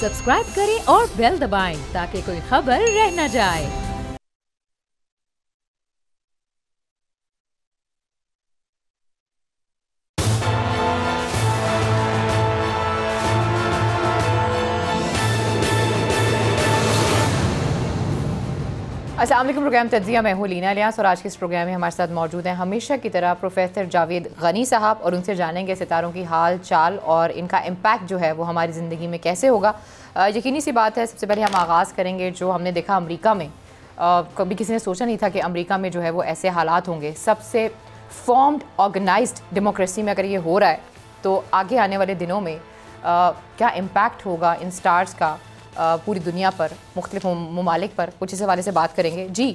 Subscribe करें और bell दबाएं ताकि कोई खबर रह न जाए। अस्सलाम वालेकुम। प्रोग्राम तज्जिया में हूँ लीना इलियास और आज के इस प्रोग्राम में हमारे साथ मौजूद हैं हमेशा की तरह प्रोफेसर जावेद गनी साहब और उनसे जानेंगे सितारों की हाल चाल और इनका इम्पैक्ट जो है वो हमारी ज़िंदगी में कैसे होगा। यकीनी सी बात है, सबसे पहले हम आगाज़ करेंगे जो हमने देखा अमेरिका में। कभी किसी ने सोचा नहीं था कि अमेरिका में जो है वो ऐसे हालात होंगे। सबसे फॉर्म्ड ऑर्गेनाइज्ड डेमोक्रेसी में अगर ये हो रहा है तो आगे आने वाले दिनों में क्या इम्पैक्ट होगा इन स्टार्स का पूरी दुनिया पर, मुख्तलिफ ममालिक पर, कुछ इस हवाले से बात करेंगे। जी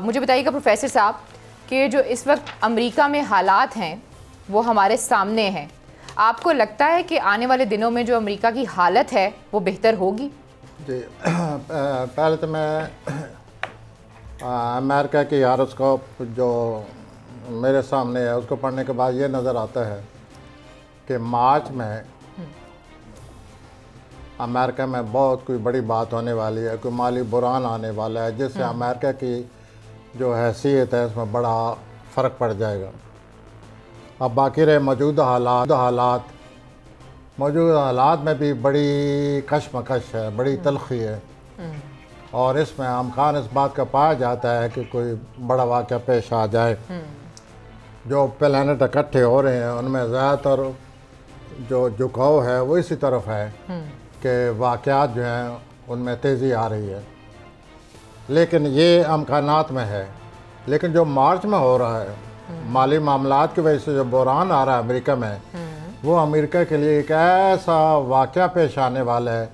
मुझे बताइएगा प्रोफेसर साहब कि जो इस वक्त अमेरिका में हालात हैं वो हमारे सामने हैं, आपको लगता है कि आने वाले दिनों में जो अमेरिका की हालत है वो बेहतर होगी? जी पहले तो मैं अमेरिका की हॉरोस्कोप जो मेरे सामने है उसको पढ़ने के बाद ये नज़र आता है कि मार्च में अमेरिका में बहुत कोई बड़ी बात होने वाली है, कोई माली बुरान आने वाला है जिससे अमेरिका की जो हैसियत है उसमें बड़ा फ़र्क पड़ जाएगा। अब बाकी रहे मौजूदा हालात में भी बड़ी कशमकश है, बड़ी तलखी है और इसमें अमकान इस बात का पाया जाता है कि कोई बड़ा वाक़या पेश आ जाए। जो प्लैनेट इकट्ठे हो रहे हैं उनमें ज़्यादातर जो झुकाव है वो इसी तरफ है कि वाक़यात जो हैं उनमें तेज़ी आ रही है, लेकिन ये अमकानात में है। लेकिन जो मार्च में हो रहा है माली मामलात की वजह से जो बहरान आ रहा है अमेरिका में, वो अमेरिका के लिए एक ऐसा वाक़या पेश आने वाला है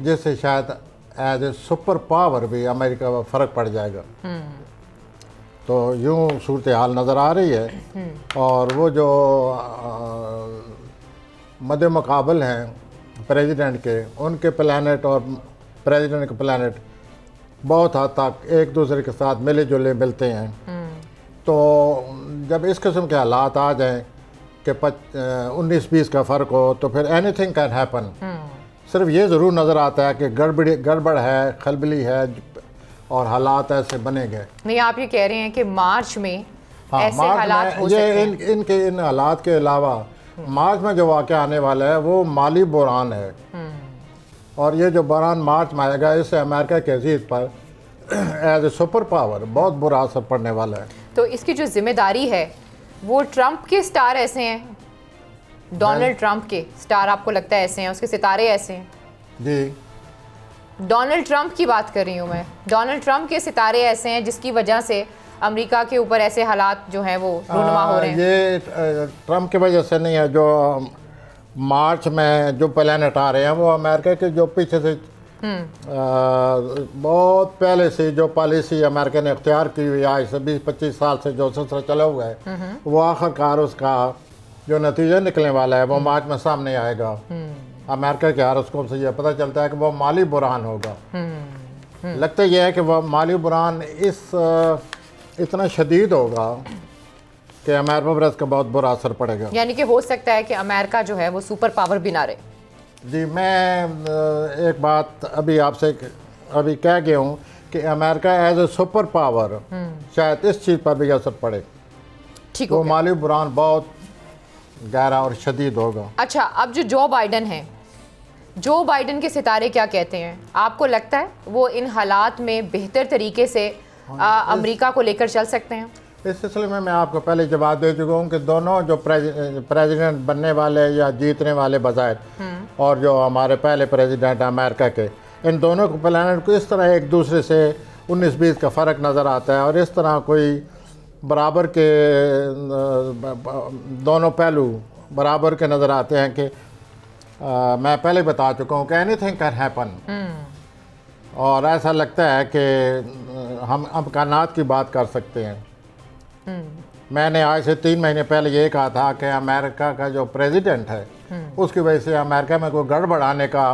जिससे शायद एज ए सुपर पावर भी अमेरिका में फ़र्क पड़ जाएगा। तो यूँ सूरत हाल नज़र आ रही है और वो जो मद्दे मुकाबल हैं प्रेसिडेंट के, उनके प्लैनेट और प्रेसिडेंट के प्लैनेट बहुत हद तक एक दूसरे के साथ मिले जुले मिलते हैं। तो जब इस किस्म के हालात आ जाएं कि 19-20 का फ़र्क हो तो फिर एनीथिंग कैन हैपन। सिर्फ ये ज़रूर नज़र आता है कि गड़बड़ है, खलबली है और हालात ऐसे बनेंगे। नहीं, आप ये कह रहे हैं कि मार्च में ऐसे हालात हो सकते हैं। इन हालात के अलावा मार्च में जो वाक़या आने वाला है वो माली बुरान है और ये जो बुरान मार्च में आएगा इससे अमेरिका की हैसियत पर एज ए सुपर पावर बहुत बुरा असर पड़ने वाला है। तो इसकी जो जिम्मेदारी है वो ट्रंप के स्टार ऐसे हैं, डोनाल्ड ट्रंप के स्टार आपको लगता है ऐसे हैं, उसके सितारे ऐसे हैं? जी डोनाल्ड ट्रंप की बात कर रही हूँ मैं। डोनाल्ड ट्रंप के सितारे ऐसे हैं जिसकी वजह से अमेरिका के ऊपर ऐसे हालात जो हैं वो रूनुमा हो रहे हैं। ये ट्रंप की वजह से नहीं है। जो मार्च में जो प्लैनेट आ रहे हैं वो अमेरिका के जो पीछे से बहुत पहले से जो पॉलिसी अमेरिका ने इख्तियार की हुई आज से 20-25 साल से जो सिलसिला चला हुआ है वो आखिरकार उसका जो नतीजा निकलने वाला है वो मार्च में सामने आएगा। अमेरिका के हॉरोस्कोप से यह पता चलता है कि वो माली बुरान होगा। लगता यह है कि वह माली बुरान इतना शदीद होगा कि अमेरिका पर इसका बहुत बुरा असर पड़ेगा। यानी कि हो सकता है कि अमेरिका जो है वो सुपर पावर भी ना रहे। जी मैं एक बात अभी आपसे अभी कह गया हूँ कि America as a super power शायद इस चीज़ पर भी असर पड़े। ठीक वो माली बुरान बहुत गहरा और शदीद होगा। अच्छा, अब जो बाइडन है, जो बाइडन के सितारे क्या कहते हैं? आपको लगता है वो इन हालात में बेहतर तरीके से अमेरिका को लेकर चल सकते हैं? इस सिलसिले में मैं आपको पहले जवाब दे चुका हूँ कि दोनों जो प्रेसिडेंट बनने वाले या जीतने वाले बजाय और जो हमारे पहले प्रेसिडेंट अमेरिका के, इन दोनों को प्लैनेट को इस तरह एक दूसरे से 19-20 का फ़र्क नज़र आता है और इस तरह कोई बराबर के दोनों पहलू बराबर के नज़र आते हैं कि मैं पहले बता चुका हूँ कि एनीथिंग कैन हैपन। और ऐसा लगता है कि हम अमकानात की बात कर सकते हैं। मैंने आज से 3 महीने पहले ये कहा था कि अमेरिका का जो प्रेसिडेंट है उसकी वजह से अमेरिका में कोई गड़बड़ आने का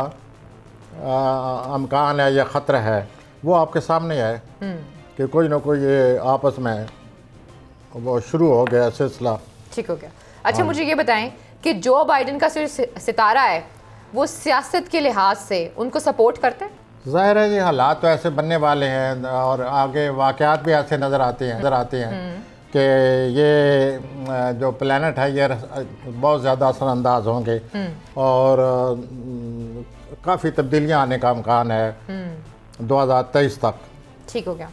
अमकान है या ख़तरा है। वो आपके सामने है कि कोई ना कोई ये आपस में वो शुरू हो गया सिलसिला। ठीक हो गया। अच्छा, मुझे ये बताएं कि जो बाइडन का सितारा है वो सियासत के लिहाज से उनको सपोर्ट करते हैं? ज़ाहिर है जी, हालात तो ऐसे बनने वाले हैं और आगे वाक़यात भी ऐसे नज़र आते हैं कि ये जो प्लैनेट है ये बहुत ज़्यादा असरअंदाज होंगे और काफ़ी तब्दीलियाँ आने का इम्कान है 2023 तक। ठीक हो गया,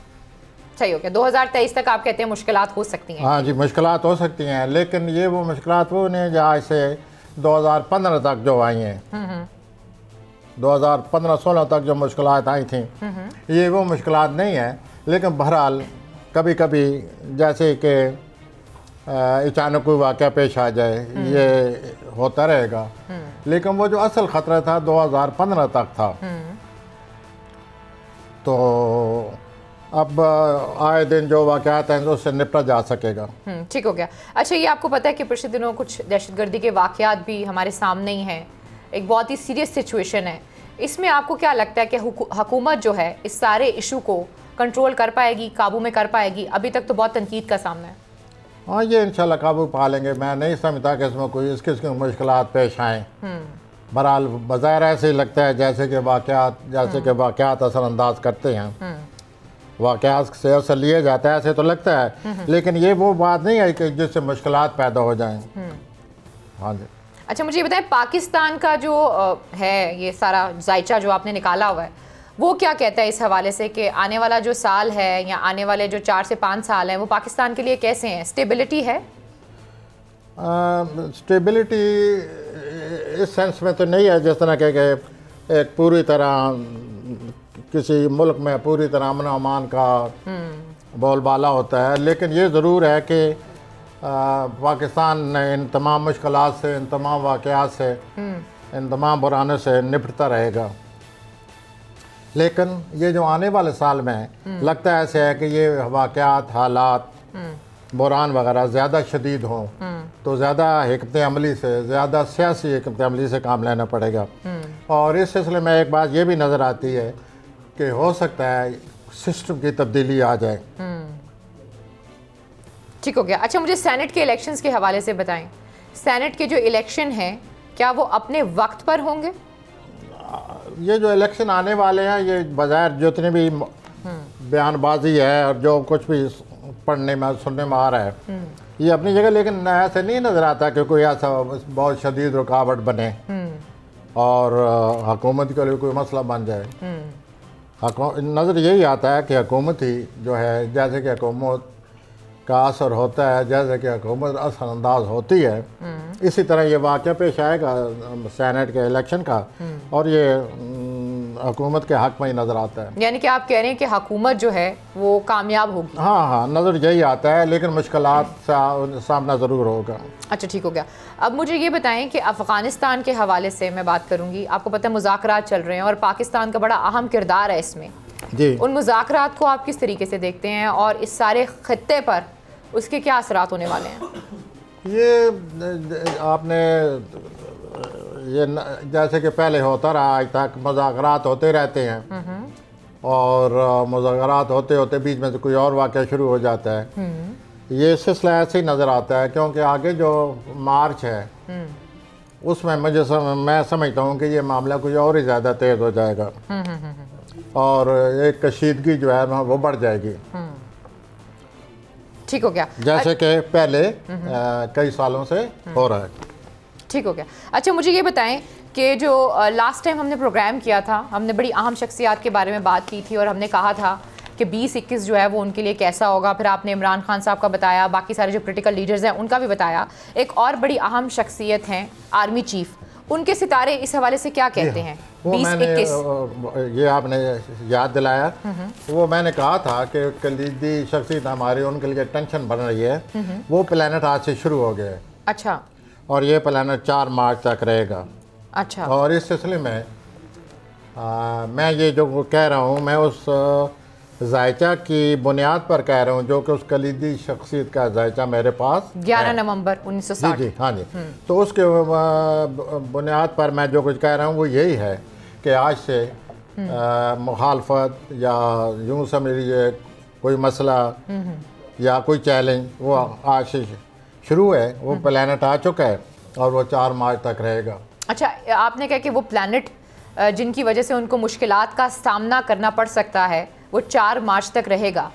सही हो गया। 2023 तक आप कहते हैं मुश्किलात हो सकती हैं? हाँ जी, मुश्किलात हो सकती हैं, लेकिन ये वो मुश्किलात वो नहीं जहाँ से 2015 तक जो आई हैं, 2015-16 तक जो मुश्किलात आई थी, ये वो मुश्किलात नहीं है। लेकिन बहरहाल कभी कभी जैसे कि अचानक कोई वाक़या पेश आ जाए, ये होता रहेगा। लेकिन वो जो असल ख़तरा था 2015 तक था, तो अब आए दिन जो वाक़यात हैं उससे निपटा जा सकेगा। ठीक हो गया। अच्छा, ये आपको पता है कि पिछले दिनों कुछ दहशतगर्दी के वाक़यात भी हमारे सामने ही हैं, एक बहुत ही सीरियस सिचुएशन है। इसमें आपको क्या लगता है कि हुकूमत जो है इस सारे इशू को कंट्रोल कर पाएगी, काबू में कर पाएगी? अभी तक तो बहुत तनकीद का सामना है। हाँ, ये इंशाल्लाह काबू पा लेंगे। मैं नहीं समझता कि इसमें कोई इस किस्म की मुश्किलात पेश आएँ। बहरहाल बज़ाहिर ऐसे ही लगता है जैसे कि वाक़यात असरअंदाज करते हैं, वाक़यात से असर लिए जाता है, ऐसे तो लगता है। लेकिन ये वो बात नहीं है कि जिससे मुश्किलात पैदा हो जाएं। हाँ जी। अच्छा, मुझे ये बताएं, पाकिस्तान का जो है ये सारा जायचा जो आपने निकाला हुआ है, वो क्या कहता है इस हवाले से कि आने वाला जो साल है या आने वाले जो 4 से 5 साल हैं वो पाकिस्तान के लिए कैसे हैं? स्टेबिलिटी है? स्टेबिलिटी इस सेंस में तो नहीं है जिस तरह के एक पूरी तरह किसी मुल्क में पूरी तरह अमन अमान का बोलबाला होता है। लेकिन ये ज़रूर है कि पाकिस्तान ने इन तमाम मुश्किलात से, इन तमाम वाक़यात से, इन तमाम बुरानों से निपटता रहेगा। लेकिन ये जो आने वाले साल में लगता है ऐसे है कि ये वाक़यात, हालात, बुरान वगैरह ज़्यादा शदीद हों, तो ज़्यादा हिकमत अमली से, ज़्यादा सियासी हिकमत अमली से काम लेना पड़ेगा। और इस सिलसिले में एक बात ये भी नज़र आती है कि हो सकता है सिस्टम की तब्दीली आ जाए। ठीक हो गया। अच्छा, मुझे सेनेट के इलेक्शंस के हवाले से बताएं, सेनेट के जो इलेक्शन हैं क्या वो अपने वक्त पर होंगे? ये जो इलेक्शन आने वाले हैं, ये बज़ाहिर जितनी भी बयानबाजी है और जो कुछ भी पढ़ने में सुनने में आ रहा है, ये अपनी जगह, लेकिन ऐसे नहीं नज़र आता कि कोई ऐसा बहुत शदीद रुकावट बने और हुकूमत के लिए कोई मसला बन जाए। नज़र यही आता है कि हुकूमत ही जो है, जैसे कि हुकूमत का असर होता है, जैसे कि हुकूमत असरअंदाज होती है, इसी तरह ये वाक़या पेश आएगा सेनेट के इलेक्शन का, और ये हुकूमत के हक़ में ही नज़र आता है। यानी कि आप कह रहे हैं कि हुकूमत जो है वो कामयाब होगी? हाँ, नज़र यही आता है, लेकिन मुश्किलात सामना ज़रूर होगा। अच्छा, ठीक हो गया। अब मुझे ये बताएं कि अफ़गानिस्तान के हवाले से मैं बात करूँगी। आपको पता है मुज़ाकरात चल रहे हैं और पाकिस्तान का बड़ा अहम किरदार है इसमें जी। उन मुज़ाकरात को आप किस तरीके से देखते हैं और इस सारे खत्ते पर उसके क्या असरात होने वाले हैं? ये आपने ये जैसे कि पहले होता रहा, आज तक मुज़ाकरात होते रहते हैं और मुज़ाकरात होते होते बीच में से कोई और वाक़या शुरू हो जाता है। ये सिलसिला ऐसे ही नज़र आता है, क्योंकि आगे जो मार्च है उसमें मैं समझता हूँ कि ये मामला कुछ और ही ज़्यादा तेज़ हो जाएगा और एक कशीदगी जो है वो बढ़ जाएगी। ठीक हो गया। जैसे कि पहले कई सालों से हो रहा है। ठीक हो गया। अच्छा, मुझे ये बताएं कि जो लास्ट टाइम हमने प्रोग्राम किया था, हमने बड़ी अहम शख्सियात के बारे में बात की थी और हमने कहा था कि 2021 जो है वो उनके लिए कैसा होगा। फिर आपने इमरान खान साहब का बताया, बाकी सारे जो पोलिटिकल लीडर्स हैं उनका भी बताया। एक और बड़ी अहम शख्सियत हैं आर्मी चीफ, उनके सितारे इस हवाले से क्या कहते हैं? 2021 ये आपने याद दिलाया। वो मैंने कहा था कि कलीदी शख्सियत हमारी, उनके लिए टेंशन बन रही है। वो प्लैनेट आज से शुरू हो गया है। अच्छा। और ये प्लैनेट 4 मार्च तक रहेगा। अच्छा। और इस सिलसिले में मैं ये जो कह रहा हूँ, मैं उस जायचा की बुनियाद पर कह रहा हूँ जो कि उस कलीदी शख्सियत का जायचा मेरे पास 11 नवंबर 1960। जी, हाँ जी। तो उसके बुनियाद पर मैं जो कुछ कह रहा हूँ वो यही है कि आज से मुखालफत या यूँ समझ लीजिए कोई मसला या कोई चैलेंज वो आज से शुरू है। वो प्लैनेट आ चुका है और वो 4 मार्च तक रहेगा। अच्छा, आपने कहा कि वो प्लैनेट जिनकी वजह से उनको मुश्किलात का सामना करना पड़ सकता है वो 4 मार्च तक रहेगा।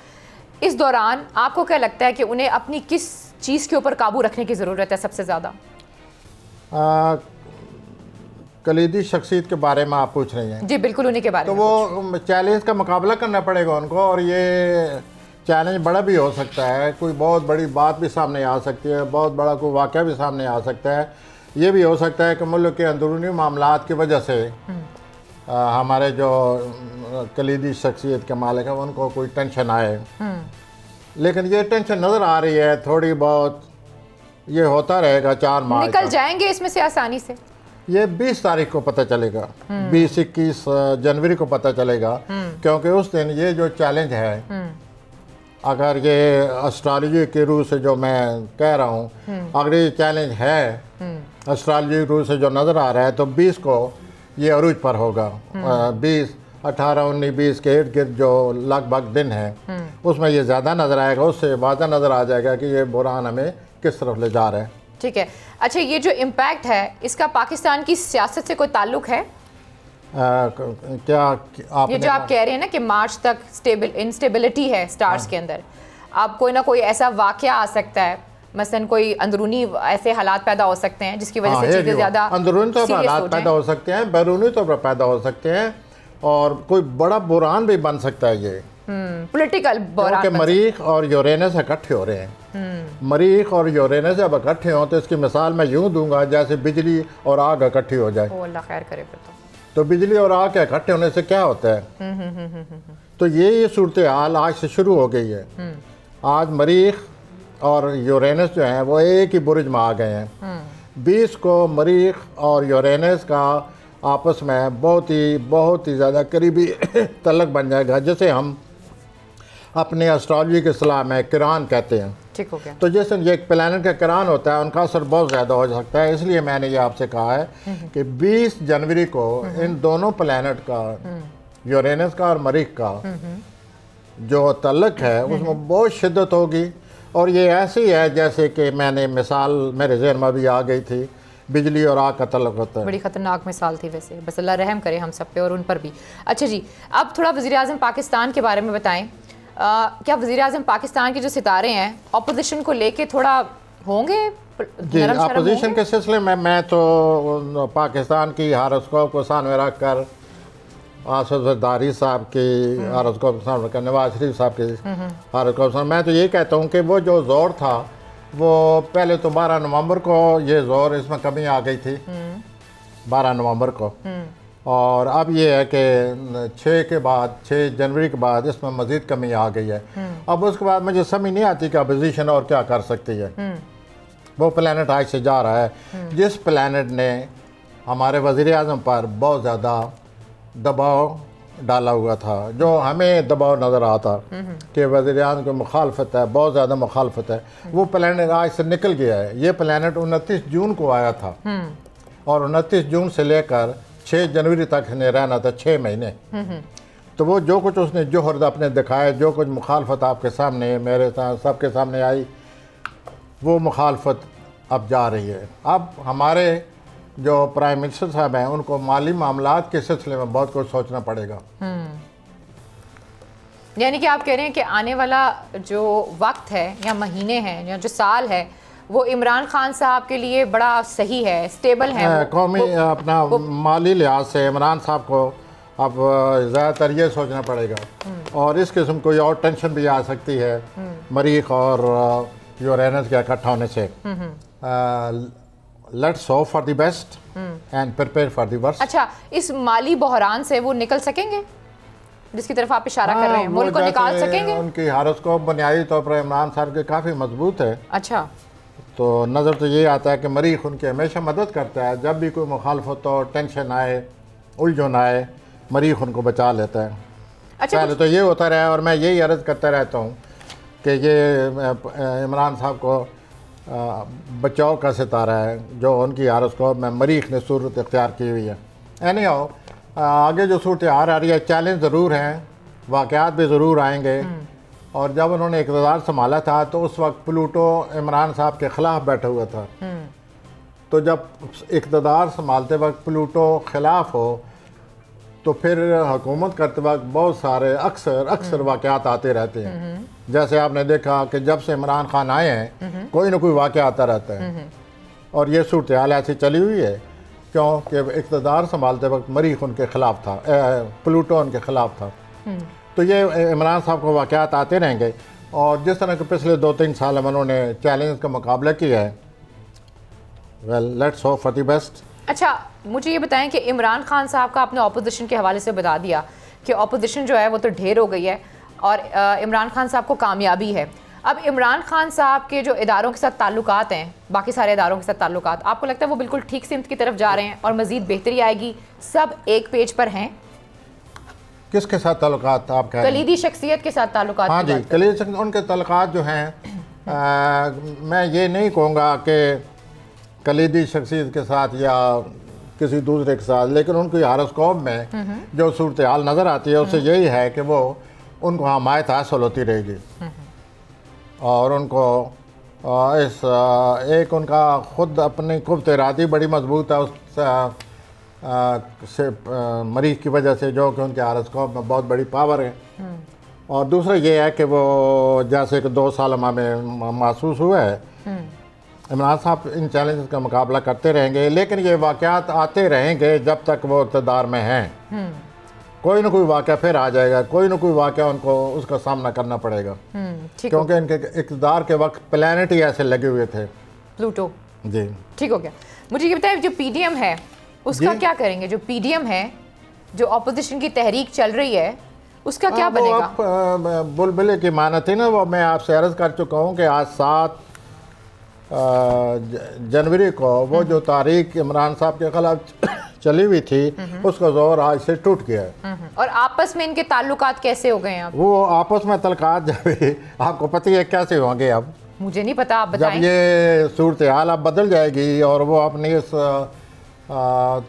इस दौरान आपको क्या लगता है कि उन्हें अपनी किस चीज़ के ऊपर काबू रखने की ज़रूरत है सबसे ज़्यादा? कलीदी शख्सियत के बारे में आप पूछ रही हैं? जी बिल्कुल, उन्हीं के बारे तो में। वो चैलेंज का मुकाबला करना पड़ेगा उनको, और ये चैलेंज बड़ा भी हो सकता है, कोई बहुत बड़ी बात भी सामने आ सकती है, बहुत बड़ा कोई वाक़या भी सामने आ सकता है। ये भी हो सकता है कि मुल्क के अंदरूनी मामलात की वजह से हमारे जो कलीदी शख्सियत के मालिक हैं उनको कोई टेंशन आए, लेकिन ये टेंशन नज़र आ रही है थोड़ी बहुत, ये होता रहेगा 4 मार्च निकल जाएंगे इसमें से आसानी से। ये 20 तारीख को पता चलेगा, 20-21 जनवरी को पता चलेगा, क्योंकि उस दिन ये जो चैलेंज है, अगर ये एस्ट्रोलॉजी के रूह से जो मैं कह रहा हूँ, अगर ये चैलेंज है एस्ट्रोलॉजी रूह से जो नज़र आ रहा है, तो 20 को ये अरूज पर होगा। 20, 18, 19, 20 के इर्द गिर्द जो लगभग दिन है उसमें ये ज़्यादा नज़र आएगा, उससे वाज़ा नज़र आ जाएगा कि ये बुरान हमें किस तरफ ले जा रहा है। ठीक है। अच्छा, ये जो इम्पैक्ट है इसका पाकिस्तान की सियासत से कोई ताल्लुक है? क्या आप ये जो आप कह रहे हैं ना कि मार्च तक इंस्टेबिलिटी है स्टार्स के अंदर, अब कोई ना कोई ऐसा वाकया आ सकता है, मसलन कोई अंदरूनी ऐसे हालात पैदा हो सकते हैं जिसकी वजह से चीज़ें ज़्यादा अंदरूनी तौर पर हालात पैदा हो सकते हैं, बैरूनी तौर पर पैदा हो सकते हैं, और कोई बड़ा बुरान भी बन सकता है। ये पॉलिटिकल बुरान, क्योंकि मरीख और यूरेनस इकट्ठे हो रहे हैं। मरीख और यूरेनस जब इकट्ठे हों तो इसकी मिसाल मैं यूँ दूंगा जैसे बिजली और आग इकट्ठी हो जाए। अल्लाह खैर करे। फिर तो बिजली और आग के इकट्ठे होने से क्या होता है? तो ये सूरत हाल आज से शुरू हो गई है। आज मरीख और यूरेनस जो हैं वो एक ही बुर्ज में आ गए हैं। 20 को मरीख और यूरेनस का आपस में बहुत ही ज़्यादा करीबी तल्लक बन जाएगा, जिसे हम अपने एस्ट्रोलॉजी के इस्लाह में किरान कहते हैं। ठीक हो गया। तो जैसे ये एक प्लैनेट का किरान होता है, उनका असर बहुत ज़्यादा हो सकता है। इसलिए मैंने ये आपसे कहा है कि 20 जनवरी को इन दोनों प्लैनेट का, यूरेनस का और मरीख का जो तल्लक है उसमें बहुत शिद्दत होगी। और ये ऐसी है जैसे कि मैंने मिसाल मेरे ज़हन में भी आ गई थी, बिजली और आग का तल्लक होता है। बड़ी ख़तरनाक मिसाल थी वैसे, बस अल्लाह रहम करे हम सब पे और उन पर भी। अच्छा जी, अब थोड़ा वज़ीर-ए-आज़म पाकिस्तान के बारे में बताएं। क्या वज़ीर-ए-आज़म पाकिस्तान के जो सितारे हैं ऑपोजिशन को लेके थोड़ा होंगे जी? अपोजिशन के सिलसिले में मैं तो पाकिस्तान की हारोस्कोप को सामने रख कर, आसद जरदारी साहब की हारोस्कोप को सामने रखकर, नवाज शरीफ साहब की हारोस्कोप, मैं तो ये कहता हूँ कि वो जो जोर था वो पहले तो 12 नवंबर को ये जोर इसमें कमी आ गई थी, 12 नवंबर को, और अब ये है कि 6 जनवरी के बाद इसमें मज़ीद कमी आ गई है। अब उसके बाद मुझे समझ नहीं आती कि अपोजिशन और क्या कर सकती है। वो प्लैनेट आज से जा रहा है जिस प्लैनेट ने हमारे वज़ीर-ए-आज़म पर बहुत ज़्यादा दबाव डाला हुआ था, जो हमें दबाव नज़र आता कि वज़ीर-ए-आज़म की मुखालफत है, बहुत ज़्यादा मुखालफत है, वो प्लैनेट आज से निकल गया है। ये प्लैनेट 29 जून को आया था और 29 जून से लेकर 6 जनवरी तक ने रहना था, 6 महीने। तो वो जो कुछ उसने जोहर अपने दिखाया, जो कुछ मुखालफत आपके सामने, मेरे सबके सामने आई, वो मुखालफत अब जा रही है। अब हमारे जो प्राइम मिनिस्टर साहब हैं उनको माली मामलात के सिलसिले में बहुत कुछ सोचना पड़ेगा। यानी कि आप कह रहे हैं कि आने वाला जो वक्त है या महीने हैं या जो साल है वो इमरान खान साहब के लिए बड़ा सही है, स्टेबल है। कौमी अपना माली लिहाज से इमरान साहब को अब ज़्यादातर ये सोचना पड़ेगा, और इस किस्म कोई और टेंशन भी आ सकती है मरीख और यूरेनस के इकट्ठा होने से। Let's hope for the best and prepare for the worst. अच्छा, इस माली बहरान से वो निकल सकेंगे जिसकी तरफ आप इशारा कर रहे हैं, मुल्क को निकाल सकेंगे? उनकी हारोस्कोप बुनियादी तौर पर इमरान साहब के काफ़ी मजबूत है। अच्छा, तो नज़र तो ये आता है कि मरीख उनकी हमेशा मदद करता है, जब भी कोई मुखालफत हो, टेंशन आए, उलझन आए, मरीख उनको बचा लेता है। अच्छा, पहले तो ये होता रहा, और मैं यही अर्ज़ करता रहता हूँ कि ये इमरान साहब को बचाव का सितारा है जो उनकी हारोस्कोप में मरीख ने सूरत इख्तियार की हुई है। एनी हाउ, आगे जो सूरत आ रही है, चैलेंज ज़रूर हैं, वाक़यात भी ज़रूर आएंगे। और जब उन्होंने इक़्तिदार संभाला था तो उस वक्त प्लूटो इमरान साहब के ख़िलाफ़ बैठा हुआ था, तो जब इक़्तिदार संभालते वक्त प्लूटो ख़िलाफ़ हो तो फिर हुकूमत करते वक्त बहुत सारे अक्सर वाक़यात आते रहते हैं। जैसे आपने देखा कि जब से इमरान खान आए हैं कोई ना कोई वाक़या आता रहता है, और ये सूरत हाल ऐसी चली हुई है क्योंकि इक़्तिदार संभालते वक्त मरीख उनके ख़िलाफ़ था, प्लूटो उनके ख़िलाफ़ था। तो ये इमरान साहब को वाक़यात आते रहेंगे, और जिस तरह के पिछले 2-3 साल में उन्होंने चैलेंज का मुकाबला किया है, well let's hope for the best. अच्छा, मुझे ये बताएं कि इमरान खान साहब का आपने अपोजिशन के हवाले से बता दिया कि अपोजिशन जो है वो तो ढेर हो गई है और इमरान खान साहब को कामयाबी है। अब इमरान खान साहब के जो इदारों के साथ ताल्लुकात हैं, बाकी सारे इदारों के साथ ताल्लुकात, आपको लगता है वो बिल्कुल ठीक सिमत की तरफ जा रहे हैं और मज़ीद बेहतरी आएगी, सब एक पेज पर हैं? किसके साथ ताल्लुकात आप कह रहे हैं? कलीदी शख्सियत के साथ ताल्लुकात। हाँ जी, कलीदी शख्सियत, उनके ताल्लुकात जो हैं, मैं ये नहीं कहूँगा कि कलीदी शख्सियत के साथ या किसी दूसरे के साथ, लेकिन उनकी हारोस्कोप में जो सूरत हाल नज़र आती है उससे यही है कि वो उनको हमायत हासिल होती रहेगी, और उनको इस एक उनका ख़ुद अपनी क़ुव्वत इरादी बड़ी मजबूत है उस से मरीज़ की वजह से, जो कि उनके हारोस्कोप में बहुत बड़ी पावर है। और दूसरा ये है कि वो जैसे कि 2 साल में महसूस हुआ है, इमरान साहब इन चैलेंजेस का मुकाबला करते रहेंगे, लेकिन ये वाक़यात आते रहेंगे जब तक वो इक़्तिदार में हैं। कोई ना कोई वाक़या फिर आ जाएगा, कोई ना कोई वाक़या उनको उसका सामना करना पड़ेगा, क्योंकि इनके इक़्तिदार के वक्त प्लैनेट ही ऐसे लगे हुए थे, प्लूटो जी। ठीक हो गया। मुझे ये बताएं, जो PDM है उसका क्या करेंगे? जो PDM है, जो अपोजिशन की तहरीक चल रही है, उसका क्या बनेगा? बुलबुले की मानत थी ना, वो मैं आपसे अर्ज़ कर चुका हूँ कि आज 7 जनवरी को वो जो तारीख इमरान साहब के खिलाफ चली हुई थी उसका जोर आज से टूट गया है। और आपस में इनके ताल्लुकात कैसे हो गए हैं? अब वो आपस में तलकात जब आपको पता है कैसे होंगे? अब मुझे नहीं पता, आप बताएं। जब ये सूरत हाल अब बदल जाएगी और वो अपनी इस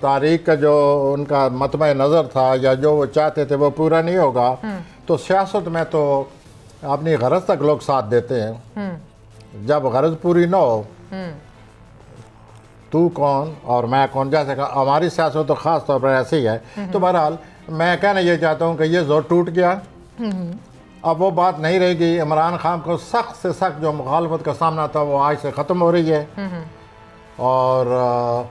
तारीख का जो उनका मतम नज़र था या जो वो चाहते थे वो पूरा नहीं होगा, तो सियासत में तो अपनी गरज तक लोग साथ देते हैं। जब गरज पूरी ना हो, तू कौन और मैं कौन, जैसे हमारी सियासत तो ख़ास तौर पर ऐसे ही है। तो बहरहाल मैं कहना ये चाहता हूँ कि ये जोर टूट गया, अब वो बात नहीं रहेगी। इमरान खान को सख्त से सख्त जो मुखालफत का सामना था वो आज से ख़त्म हो रही है, और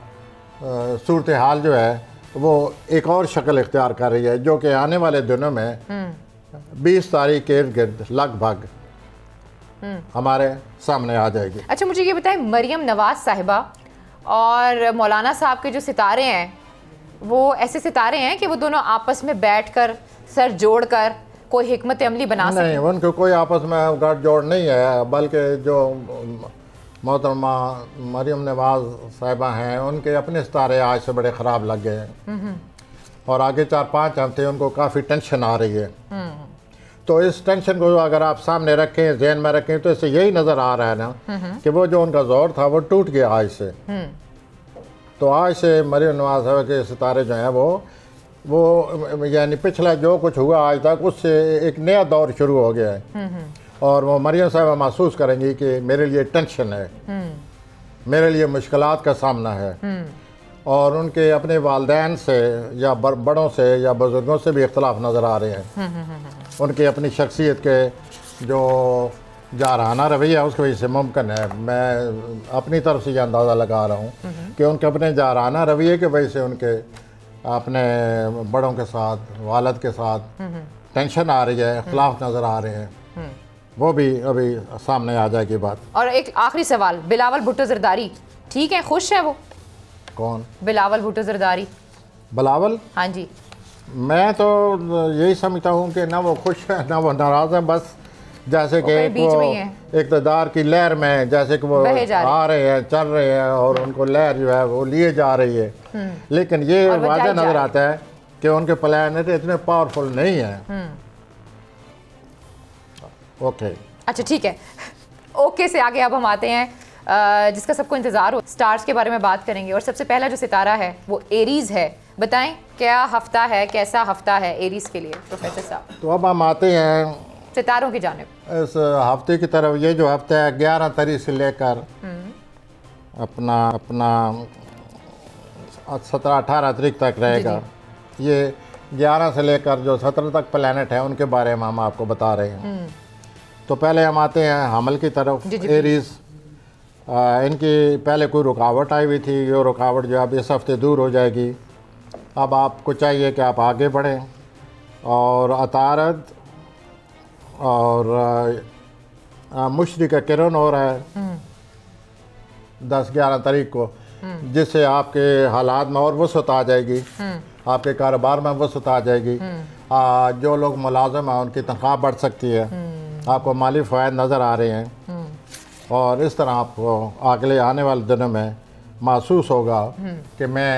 सूरत हाल जो है वो एक और शक्ल इख्तियार कर रही है, जो कि आने वाले दिनों में 20 तारीख के इर्द गिर्द लगभग हमारे सामने आ जाएगी। अच्छा, मुझे ये बताएं, मरियम नवाज साहिबा और मौलाना साहब के जो सितारे हैं, वो ऐसे सितारे हैं कि वो दोनों आपस में बैठकर सर जोड़कर कोई हिकमत अमली बना सकें? नहीं, उनके कोई आपस में गठ जोड़ नहीं है, बल्कि जो मोहतरमा मरियम नवाज साहिबा हैं उनके अपने सितारे आज से बड़े ख़राब लग गए हैं, और आगे 4-5 हफ्ते उनको काफ़ी टेंशन आ रही है। तो इस टेंशन को अगर आप सामने रखें, जहन में रखें, तो इससे यही नज़र आ रहा है ना कि वो जो उनका जोर था वो टूट गया आज से। तो आज से मरियम नवाज साहिबा के सितारे जो हैं वो यानी पिछला जो कुछ हुआ आज तक उससे एक नया दौर शुरू हो गया है, और वो मरियम साहिबा महसूस करेंगी कि मेरे लिए टेंशन है, मेरे लिए मुश्किलात का सामना है, और उनके अपने वालदैन से या बड़ों से या बुज़ुर्गों से भी इख्तलाफ नज़र आ रहे हैं। उनकी अपनी शख्सियत के जो जारहाना रवैया उसकी वजह से मुमकिन है, मैं अपनी तरफ से यह अंदाज़ा लगा रहा हूँ कि उनके अपने जारहाना रवैये की वजह से उनके अपने बड़ों के साथ, वालद के साथ टेंशन आ रही है, इख्तलाफ नज़र आ रहे हैं, वो भी अभी सामने आ जाएगी बात। और एक आखिरी सवाल, बिलावल भुट्टो ज़रदारी ठीक है, खुश है वो? कौन? बिलावल भुट्टो ज़रदारी। बिलावल? हाँ जी। मैं तो यही समझता हूँ कि ना वो खुश है ना वो नाराज़ है, बस जैसे कि वो इक़्तिदार की लहर में जैसे कि वो आ रहे हैं, चल रहे हैं, और उनको लहर जो है वो लिए जा रही है, लेकिन ये वाज़ह नज़र आता है कि उनके प्लैनेट इतने पावरफुल नहीं है। ओके, अच्छा ठीक है, ओके से आगे अब हम आते हैं जिसका सबको इंतज़ार हो, स्टार्स के बारे में बात करेंगे। और सबसे पहला जो सितारा है वो एरीज़ है। बताएं क्या हफ्ता है, कैसा हफ्ता है एरीज़ के लिए प्रोफेसर साहब? तो अब हम आते हैं सितारों की जानिब। इस हफ्ते की तरफ। ये जो हफ्ता है 11 तारीख से लेकर अपना अपना 17-18 तारीख तक रहेगा। ये 11 से लेकर जो 17 तक प्लैनेट है उनके बारे में हम आपको बता रहे हैं। तो पहले हम आते हैं हमल की तरफ। एरीज, इनकी पहले कोई रुकावट आई हुई थी, ये रुकावट जो अब इस हफ्ते दूर हो जाएगी। अब आपको चाहिए कि आप आगे बढ़ें और अतारद और मुश्तरी का किरण हो रहा है 10-11 तारीख को, जिससे आपके हालात में और वसअत आ जाएगी, आपके कारोबार में वसअत आ जाएगी। जो लोग मुलाजिम हैं उनकी तनख्वाह बढ़ सकती है, आपको माली फ़वाइद नज़र आ रहे हैं और इस तरह आपको अगले आने वाले दिनों में महसूस होगा कि मैं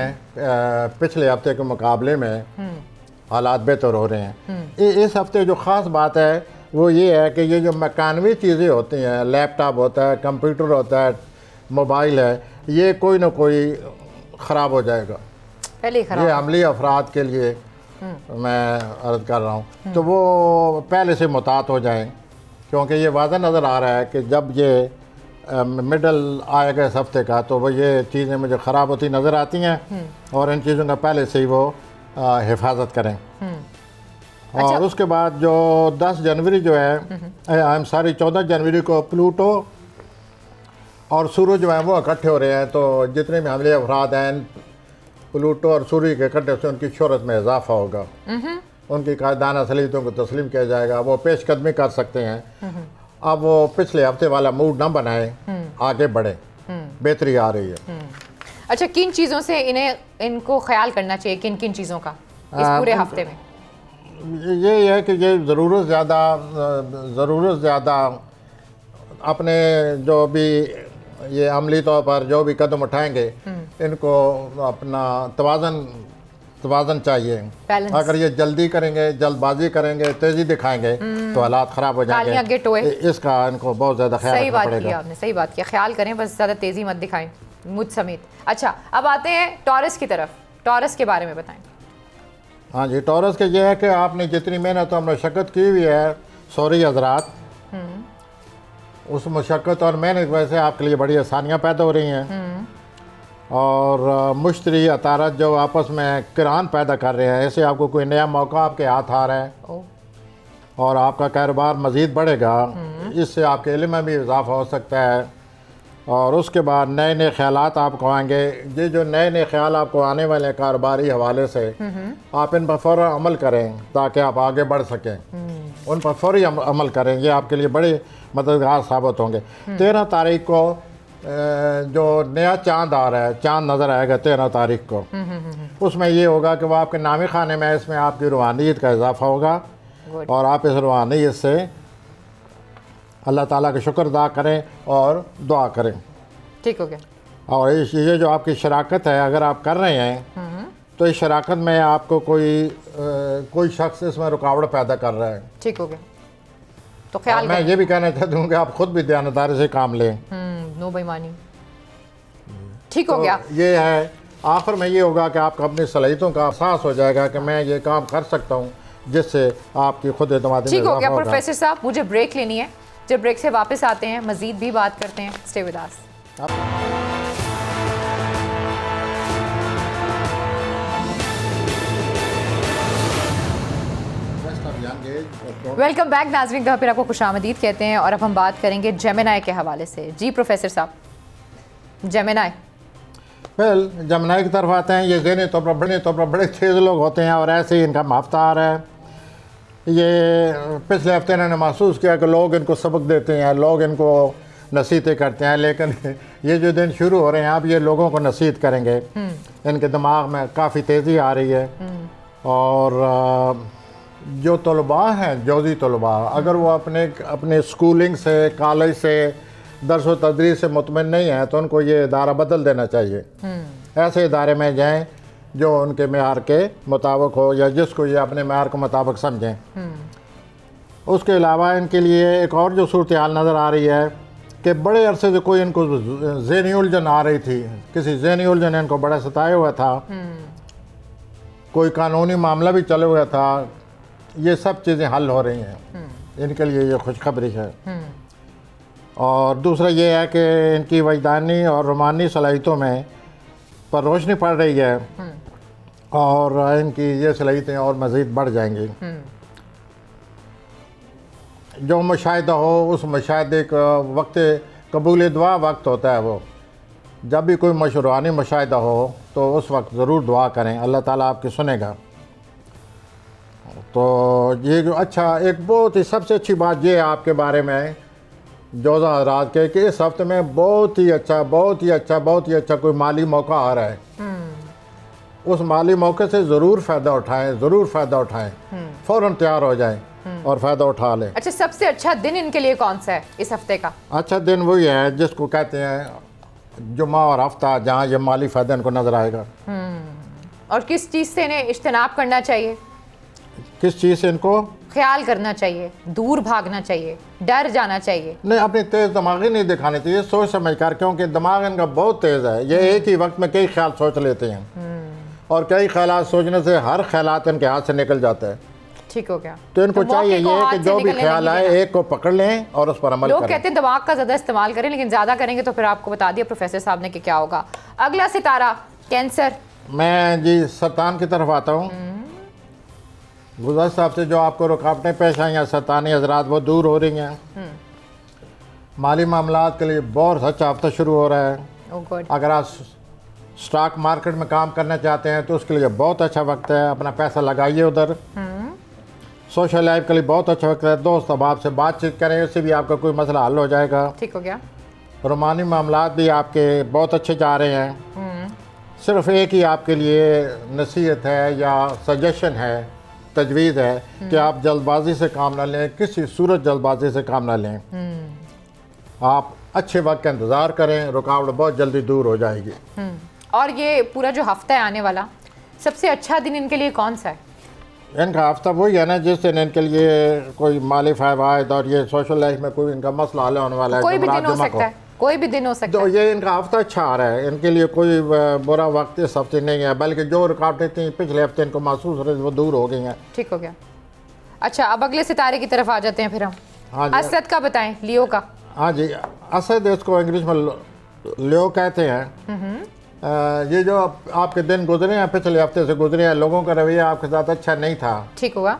पिछले हफ्ते के मुकाबले में हालात बेहतर हो रहे हैं। इस हफ्ते जो ख़ास बात है वो ये है कि ये जो मकानवी चीज़ें होती हैं, लैपटॉप होता है, कंप्यूटर होता है, मोबाइल है, ये कोई ना कोई ख़राब हो जाएगा। पहले ये अमली अफराद के लिए मैं अर्ज़ कर रहा हूँ, तो वो पहले से मुतात हो जाएं, क्योंकि ये वाज़ह नज़र आ रहा है कि जब ये मिडल आएगा इस हफ्ते का तो वो ये चीज़ें मुझे ख़राब होती नज़र आती हैं और इन चीज़ों का पहले से ही वो हिफाजत करें। और उसके बाद जो 10 जनवरी जो है, 14 जनवरी को प्लूटो और सूरज जो है वो इकट्ठे हो रहे हैं। तो जितने भी हमले अफराद हैं, प्लूटो और सूर्य के इकट्ठे से उनकी शोहरत में इजाफा होगा, उनकी कायदाना सलीतों को तस्लीम किया जाएगा, वो पेशकदमी कर सकते हैं। अब वो पिछले हफ्ते वाला मूड ना बनाए, आगे बढ़े, बेहतरी आ रही है। अच्छा, किन चीज़ों से इनको ख्याल करना चाहिए, किन किन चीज़ों का इस पूरे हफ्ते में? ये है कि ये ज़रूरत ज़्यादा अपने जो भी ये अमली तौर पर जो भी कदम उठाएंगे इनको अपना तवाज़न चाहिए। अगर ये जल्दी करेंगे, जल्दबाजी करेंगे, तेज़ी दिखाएंगे तो हालात ख़राब हो जाएंगे। इसका इनको बहुत ज़्यादा ख्याल रखना पड़ेगा। आपने सही बात किया, ख्याल करें, बस ज़्यादा तेज़ी मत दिखाएं, मुझ समेत। अच्छा, अब आते हैं टॉरस की तरफ। टॉरस के बारे में बताएं। हाँ जी, टॉरस के ये है कि आपने जितनी मेहनत और मशक्क़त की हुई है, सॉरी हजरात, उस मशक्क़त और मेहनत की वजह से आपके लिए बड़ी आसानियाँ पैदा हो रही हैं और मुश्तरी अतारत जो आपस में किरान पैदा कर रहे हैं, ऐसे आपको कोई नया मौका आपके हाथ आ रहा है और आपका कारोबार मज़ीद बढ़ेगा। इससे आपके इल्म में भी इजाफा हो सकता है और उसके बाद नए नए ख्यालात आपको आएंगे। ये जो नए नए ख्याल आपको आने वाले कारोबारी हवाले से आप इन पर फ़ौरन अमल करें ताकि आप आगे बढ़ सकें। उन पर फौरी अमल करें, ये आपके लिए बड़े मददगार साबित होंगे। 13 तारीख को जो नया चांद आ रहा है, चांद नज़र आएगा 13 तारीख को, उसमें ये होगा कि वह आपके नामी खाने में, इसमें आपकी रूहानियत का इजाफा होगा और आप इस रूहानियत से अल्लाह ताला का शुक्र अदा करें और दुआ करें। ठीक हो गया। और ये जो आपकी शराकत है, अगर आप कर रहे हैं तो इस शराकत में आपको कोई शख्स इसमें रुकावट पैदा कर रहा है। ठीक हो गया। तो ख्याल मैं ये भी कहना चाहता हूँ कि आप खुद भी ध्यानदारी से काम लें, नो बेईमानी। ठीक हो गया। ये है, आखिर में ये होगा कि आपको अपनी सलाहियतों का एहसास हो जाएगा कि मैं ये काम कर सकता हूँ, जिससे आपकी खुद एतमादी। ठीक हो गया प्रोफेसर साहब, मुझे ब्रेक लेनी है। जब ब्रेक से वापस आते हैं मज़ीद भी बात करते हैं। Stay with us. Welcome back नाज़रीन, का फिर आपको खुशामदीद कहते हैं और अब हम बात करेंगे जेमिनाई के हवाले से। जी प्रोफेसर साहब, जेमिनाई। वेल, जेमिनाई की तरफ आते हैं। ये ज़हनी तौर पर बड़े तेज़ लोग होते हैं और ऐसे ही इनका हफ्ता आ रहा है। ये पिछले हफ्ते इन्होंने महसूस किया कि लोग इनको सबक देते हैं, लोग इनको नसीहतें करते हैं, लेकिन ये जो दिन शुरू हो रहे हैं अब ये लोगों को नसीहत करेंगे। इनके दिमाग में काफ़ी तेज़ी आ रही है और जो तलबा हैं, जौज़ी तलबा, अगर वो अपने स्कूलिंग से, कॉलेज से, दर्स व तदरीस से मुतमिन नहीं है तो उनको ये इदारा बदल देना चाहिए। ऐसे इदारे में जाएं जो उनके मेयार के मुताबिक हो या जिसको ये अपने मेयार के मुताबिक समझें। उसके अलावा इनके लिए एक और जो सूरत हाल नज़र आ रही है कि बड़े अरसे से कोई इनको ज़हनी उलझन आ रही थी, किसी ज़हनी उलझन ने इनको बड़ा सताया हुआ था, कोई कानूनी मामला भी चला हुआ था, ये सब चीज़ें हल हो रही हैं। इनके लिए ये खुशखबरी है। और दूसरा ये है कि इनकी वजदानी और रोमानी सलाहियतों में पर रोशनी पड़ रही है और इनकी ये सलाहियतें और मज़ीद बढ़ जाएंगी। जो मुशाहिदा हो उस मुशाहिदे का वक्त कबूल दुआ वक्त होता है, वो जब भी कोई मशरूआनी मुशाहिदा हो तो उस वक्त ज़रूर दुआ करें, अल्लाह ताला आपकी सुनेगा। तो ये जो अच्छा एक बहुत ही सबसे अच्छी बात ये है आपके बारे में जोज़ा हज़रात के कि इस हफ्ते में बहुत ही अच्छा कोई माली मौका आ रहा है। उस माली मौके से ज़रूर फ़ायदा उठाएं, फ़ौरन तैयार हो जाएं और फ़ायदा उठा लें। अच्छा, सबसे अच्छा दिन इनके लिए कौन सा है इस हफ्ते का? अच्छा दिन वही है जिसको कहते हैं जुमा और हफ्ता, जहाँ ये माली फ़ायदा इनको नज़र आएगा। और किस चीज़ से इन्हें इज्तनाब करना चाहिए? किस चीज़ से इनको ख्याल करना चाहिए, दूर भागना चाहिए, डर जाना चाहिए? नहीं, अपनी तेज़ दिमागी नहीं दिखानी चाहिए, सोच समझ कर, क्योंकि दिमाग इनका बहुत तेज़ है। ये एक ही वक्त में कई ख्याल सोच लेते हैं और कई ख्यालात सोचने से हर ख्यालात इनके हाथ से निकल जाता है। ठीक हो गया। तो इनको चाहिए ये कि जो भी ख्याल आए एक को पकड़ लें और उस पर अमल करें। लोग कहते हैं दिमाग का ज़्यादा इस्तेमाल करें, लेकिन ज़्यादा करेंगे तो फिर आपको बता दिया प्रोफेसर साहब ने कि क्या होगा। अगला सितारा कैंसर। मैं जी सरतान की तरफ आता हूँ। गुज़र साहब से जो आपको रुकावटें पेश आई हैं सरतानी हजरात, वो दूर हो रही हैं। माली मामलात के लिए बहुत अच्छा हफ्ता शुरू हो रहा है। अगर आप स्टॉक मार्केट में काम करना चाहते हैं तो उसके लिए बहुत अच्छा वक्त है, अपना पैसा लगाइए उधर। सोशल लाइफ के लिए बहुत अच्छा वक्त है, दोस्त अहबाब से बातचीत करें, उससे भी आपका कोई मसला हल हो जाएगा। ठीक हो गया। रोमानी मामलात भी आपके बहुत अच्छे जा रहे हैं। सिर्फ एक ही आपके लिए नसीहत है या सजेशन है, तजवीज़ है कि आप जल्दबाजी से काम ना लें, किसी सूरत जल्दबाजी से काम ना लें। आप अच्छे वक्त का इंतज़ार करें, रुकावट बहुत जल्दी दूर हो जाएगी। और ये पूरा जो हफ्ता है आने वाला, सबसे अच्छा दिन इनके लिए कौन सा है? इनका हफ्ता वही है ना जिस दिन इनके लिए कोई माली फ़ायदा और ये सोशल लाइफ में कोई इनका मसला हल होने वाला है। कोई भी दिन हो सकता है, कोई भी दिन हो सकता है। तो ये इनका हफ्ता अच्छा आ रहा है, इनके लिए कोई बुरा वक्त इस हफ्ते नहीं है, बल्कि जो रुकावटें थी पिछले हफ्ते इनको महसूस हो रही वो दूर हो गई हैं। ठीक हो गया। अच्छा, अब अगले सितारे की तरफ आ जाते हैं फिर हम। हाँ, असद का बताएं, लियो का। हाँ जी, असद इसको इंग्लिश में लियो कहते हैं। ये जो आपके दिन गुजरे हैं, पिछले हफ्ते से गुजरे हैं, लोगों का रवैया आपके साथ अच्छा नहीं था। ठीक हुआ।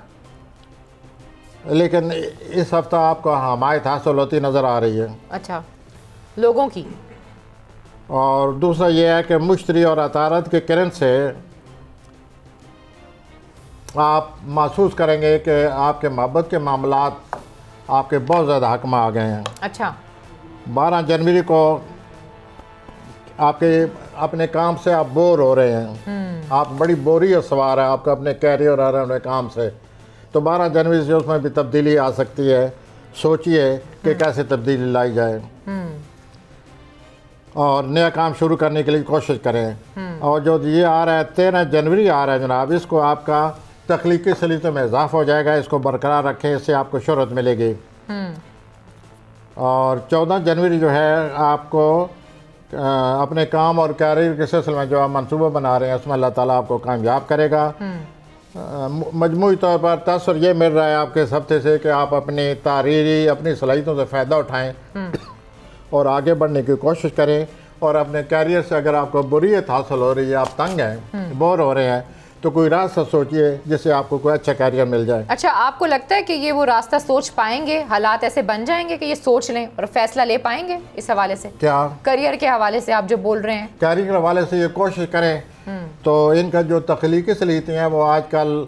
लेकिन इस हफ्ता आपको हमायत हासिल होती नज़र आ रही है। अच्छा, लोगों की। और दूसरा ये है कि मुश्तरी और अतारत के किरण से आप महसूस करेंगे कि आपके मोहब्बत के मामलात आपके बहुत ज़्यादा हक में आ गए हैं। अच्छा, 12 जनवरी को आपके अपने काम से आप बोर हो रहे हैं, आप बड़ी बोरियत सवार है आपका अपने कैरियर और अपने काम से, तो 12 जनवरी से उसमें भी तब्दीली आ सकती है। सोचिए कि कैसे तब्दीली लाई जाए और नया काम शुरू करने के लिए कोशिश करें। और जो ये आ रहा है 13 जनवरी आ रहा है जनाब, इसको आपका तख्लीकी सलीक़े में इजाफा हो जाएगा, इसको बरकरार रखें, इससे आपको शोहरत मिलेगी। और 14 जनवरी जो है आपको अपने काम और कैरियर के सिलसिले में जो आप मनसूबा बना रहे हैं उसमें अल्लाह ताला आपको कामयाब करेगा। मजमूई तौर पर तसर ये मिल रहा है आपके इस हफ्ते से कि आप अपनी तारीरी अपनी सलाहियतों से फ़ायदा उठाएं और आगे बढ़ने की कोशिश करें। और अपने कैरियर से अगर आपको बुरीयत हासिल हो रही है, आप तंग हैं, बोर हो रहे हैं, तो कोई रास्ता सोचिए जिससे आपको कोई अच्छा कैरियर मिल जाए। अच्छा, आपको लगता है कि ये वो रास्ता सोच पाएंगे, हालात ऐसे बन जाएंगे कि ये सोच लें और फैसला ले पाएंगे इस हवाले से? क्या करियर के हवाले से आप जो बोल रहे हैं? कैरियर के हवाले से ये कोशिश करें तो इनका जो तख्लीकी सलाहियतें हैं वो आजकल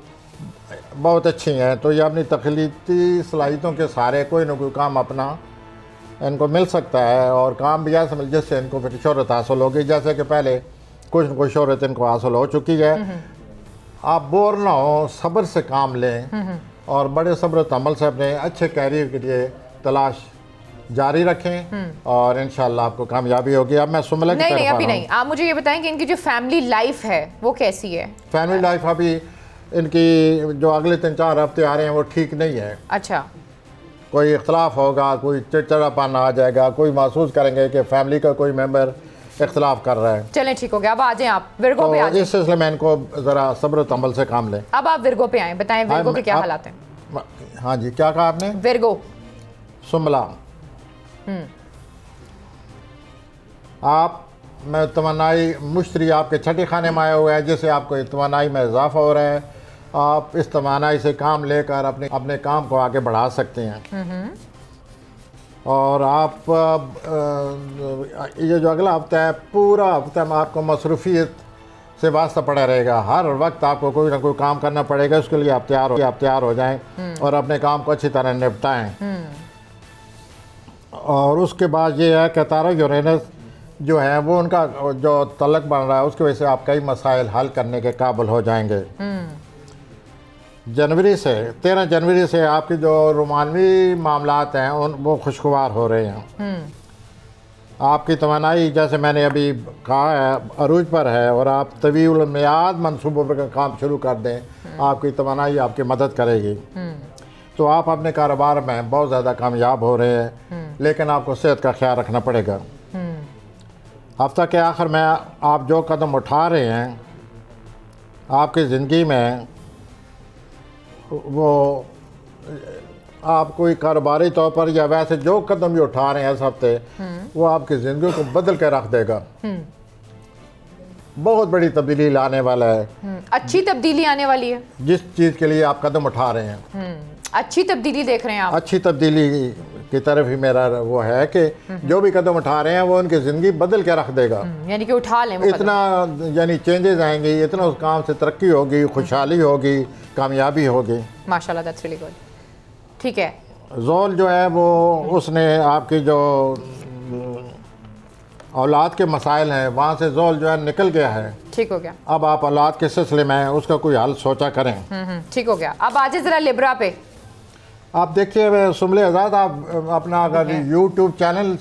बहुत अच्छी हैं, तो ये अपनी तख्लीकी सलाहियतों के सहारे कोई ना कोई काम अपना इनको मिल सकता है और काम भी ऐसा मिल जिससे इनको फिर शोहरत हासिल होगी, जैसे कि पहले कुछ न कुछ शोहरत इनको हासिल हो चुकी है। आप बोर ना हो, सब्र से काम लें और बड़े सब्र तमल से अपने अच्छे कैरियर के लिए तलाश जारी रखें और इंशाल्लाह आपको कामयाबी होगी। अब मैं सुमला की तरफ नहीं, अभी नहीं, आप मुझे ये बताएं कि इनकी जो फैमिली लाइफ है वो कैसी है? फैमिली लाइफ अभी इनकी जो अगले 3-4 हफ्ते आ रहे हैं वो ठीक नहीं है। अच्छा, कोई इख्तलाफ होगा, कोई चिड़चिड़ापन आ जाएगा, कोई महसूस करेंगे कि फैमिली का कोई मेंबर इख्तलाफ कर रहा है। चलें, ठीक हो गया। अब आ जाएं आप विर्गो पे। इस सिलसिले में इनको ज़रा सब्र तमल से काम लें। अब आप विर्गो पे आए, बताएं विर्गो के क्या हालात हैं? हाँ जी, क्या कहा आपने? विर्गो सुमला आप में तमन्नाई मुश्तरी आपके छठे खाने में आया हुआ है, जिससे आपको तमन्नाई में इजाफा हो रहा है। आप इस तमन्नाई से काम लेकर अपने काम को आगे बढ़ा सकते हैं। और आप ये जो अगला हफ्ता है, पूरा हफ्ता में आपको मसरूफियत से वास्ता पड़ा रहेगा। हर वक्त आपको कोई ना कोई काम करना पड़ेगा। उसके लिए आप तैयार हो जाएं और अपने काम को अच्छी तरह निपटाएं। और उसके बाद ये है कि तारा यूरेनस जो है वो उनका जो तलक बन रहा है, उसकी वजह से आप कई मसाइल हल करने के काबिल हो जाएंगे। जनवरी से 13 जनवरी से आपकी जो रोमानवी मामलात हैं वो खुशगवार हो रहे हैं। आपकी तमन्नाई, जैसे मैंने अभी कहा है, अरूज पर है और आप तवील मियाद मनसूबों पर काम शुरू कर दें, आपकी तमन्नाई आपकी मदद करेगी। तो आप अपने कारोबार में बहुत ज़्यादा कामयाब हो रहे हैं, लेकिन आपको सेहत का ख्याल रखना पड़ेगा। हफ्ता के आखिर में आप जो कदम उठा रहे हैं आपकी ज़िंदगी में, वो आप कोई कारोबारी तौर पर या वैसे जो कदम भी उठा रहे हैं इस हफ्ते, वो आपकी ज़िंदगी को बदल के रख देगा। बहुत बड़ी तब्दीली लाने वाला है। अच्छी तब्दीली आने वाली है जिस चीज़ के लिए आप कदम उठा रहे हैं। अच्छी तब्दीली देख रहे हैं आप? अच्छी तब्दीली की तरफ ही मेरा वो है कि जो भी कदम उठा रहे हैं वो उनकी ज़िंदगी बदल के रख देगा। यानी कि उठा लें इतना, यानी चेंजेस आएंगे, इतना उस काम से तरक्की होगी, खुशहाली होगी, कामयाबी होगी। माशाल्लाह, दैट्स रियली गुड। ठीक है। ज़ोल जो है वो उसने आपकी जो औलाद के मसाइल हैं वहाँ से ज़ोल जो है निकल गया है। ठीक हो गया। अब आप औलाद के सिलसिले में उसका कोई हल सोचा करें। ठीक हो गया। अब आज ज़रा लिब्रा पे आप देखिए सुमले आज़ाद, आप अपना अगर यूट्यूब चैनल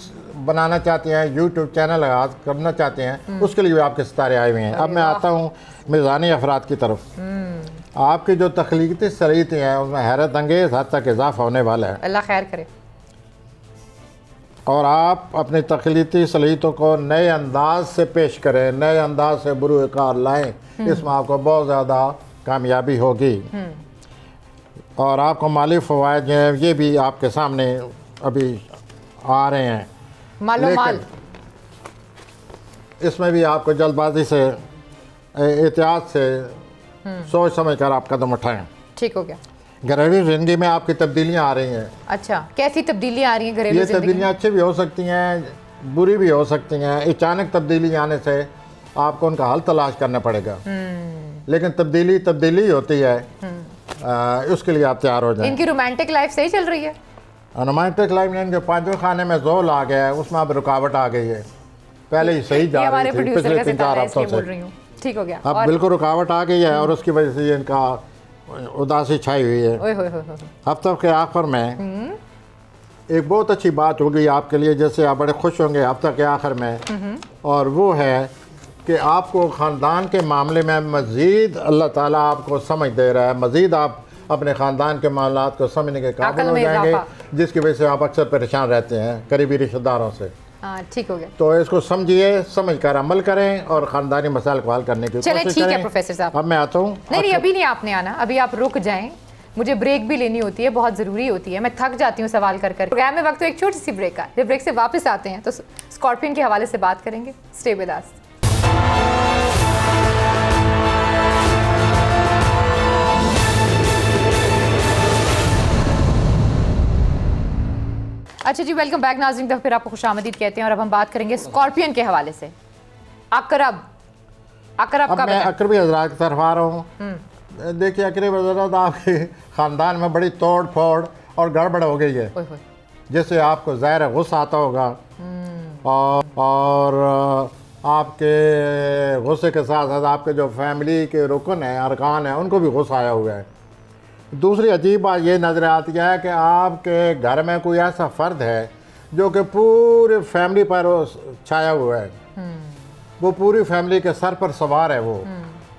बनाना चाहते हैं, यूट्यूब चैनल आगाज करना चाहते हैं, उसके लिए आपके सितारे आए हुए हैं। अब मैं आता हूँ मिज़ानी अफराद की तरफ। आपकी जो तख्लीकी सलीतें हैं उसमें हैरत अंगेज़ हद तक इजाफा होने वाला है। अल्लाह खैर करे। और आप अपनी तख्लीकी सलीतों को नए अंदाज से पेश करें, नए अंदाज से बुरूकार लाएँ, इसमें आपको बहुत ज़्यादा कामयाबी होगी। और आपको माली फ़वाइद जो हैं ये भी आपके सामने अभी आ रहे हैं। माल इसमें भी आपको जल्दबाजी से, एहतियात से सोच समझ कर आप कदम उठाएं। ठीक हो गया। घरेलू ज़िंदगी में आपकी तब्दीलियाँ आ रही हैं। अच्छा, कैसी तब्दीलियाँ आ रही हैं घरेलू ये तब्दीलियाँ अच्छी भी हो सकती हैं, बुरी भी हो सकती हैं। अचानक तब्दीली आने से आपको उनका हल तलाश करना पड़ेगा, लेकिन तब्दीली होती है, उसके लिए आप तैयार हो जाएं। इनकी रोमांटिक लाइफ सही चल रही है? रोमांटिक लाइफ में इनके 5वें खाने में ज़ोल आ गया है, उसमें अब रुकावट आ गई है। पहले ही सही जा रही थी पिछले 3-4 हफ्तों से। ठीक हो गया। अब बिल्कुल रुकावट आ गई है और उसकी वजह से इनका उदासी छाई हुई है। हफ्ते के आखिर में एक बहुत अच्छी बात होगी आपके लिए, जैसे आप बड़े खुश होंगे हफ्ते के आखिर में, और वो है कि आपको ख़ानदान के मामले में मज़ीद अल्लाह ताला आपको समझ दे रहा है। मज़ीद आप अपने ख़ानदान के मामलात को समझने के काबिल हो जाएंगे, जिसकी वजह से आप अक्सर परेशान रहते हैं करीबी रिश्तेदारों से। ठीक हो गया। तो इसको समझिए, समझ कर अमल करें और ख़ानदानी मसाइल को हल करने की कोशिश करें। ठीक है प्रोफेसर साहब, अब मैं आता हूँ। नहीं, अभी नहीं आपने आना, अभी आप रुक जाएं, मुझे ब्रेक भी लेनी होती है, बहुत ज़रूरी होती है। मैं थक जाती हूँ सवाल कर कर। प्रोग्राम में वक्त तो एक छोटी सी ब्रेक का, जब ब्रेक से वापस आते हैं तो स्कॉर्पियन के हवाले से बात करेंगे। Stay with us. अच्छा जी, वेलकम बैक नाज़रीन, तो फिर आपको खुशामदीद कहते हैं और अब हम बात करेंगे स्कॉर्पियन के हवाले से। अकरब का मैं अकरबी हज़रात की तरफ आ रहा हूँ। देखिए अकरबी हज़रात, आपके ख़ानदान में बड़ी तोड़ फोड़ और गड़बड़ हो गई है, जिससे आपको ज़ाहिर गुस्सा आता होगा, और आपके गुस्से के साथ साथ आपके जो फैमिली के रुकन हैं, अरकान हैं, उनको भी गुस्सा आया हुआ है। दूसरी अजीब बात ये नज़र आती है कि आपके घर में कोई ऐसा फ़र्द है जो कि पूरी फैमिली पर छाया हुआ है, वो पूरी फैमिली के सर पर सवार है। वो